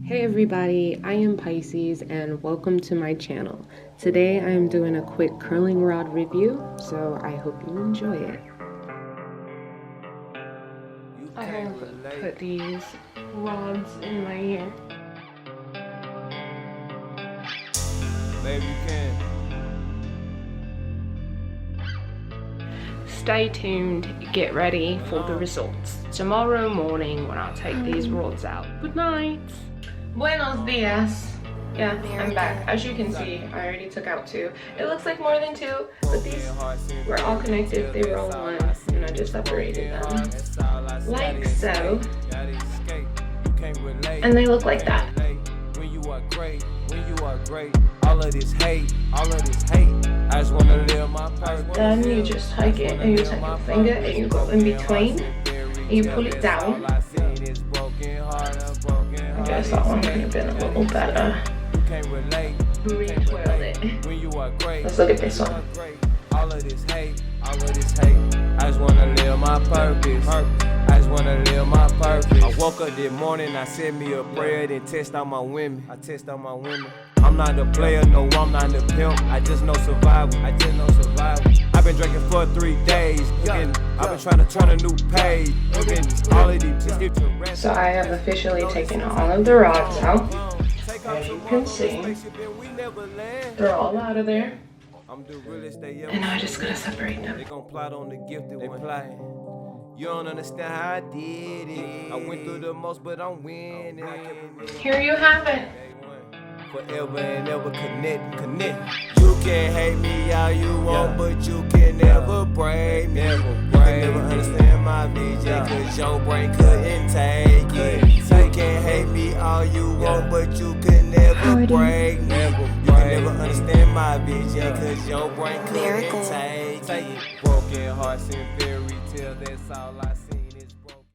Hey everybody, I am Pisces and welcome to my channel. Today I am doing a quick curling rod review, so I hope you enjoy it. I have put these rods in my hair. Maybe you can. Stay tuned, get ready for the results tomorrow morning when I'll take these rods out. Good night. Buenos dias. Yeah, I'm back. As you can see, I already took out 2. It looks like more than 2, but these were all connected. They were all one, and I just separated them like so. And they look like that. When you are great, all of this hate, I just wanna live my purpose. Then you just hike it and you take your finger and you go in between and you pull it down. I guess that one could have been a little better. Retwirl it. Let's look at this one. All of this hate, I just wanna live my purpose. I woke up this morning, I said me a prayer, then test out my women. I'm not a player, no, I'm not a pimp. I just know survival. I've been drinking for 3 days. I've been trying to turn a new page. All of these. So I have officially taken all of the rods out. As you can see, they're all out of there. And now I just gotta separate them. They gon' plot on the gift that they plotting. You don't understand how I did it. I went through the most, but I'm winning. Here you have it. Forever and ever connect. You can hate me all you want, but you can never break me. You can never understand my vision, cause your brain couldn't take it. You can hate me all you want, but you can never break me. You can never understand my vision, cause your brain couldn't take it. Broken hearts and fairy tales, that's all I see.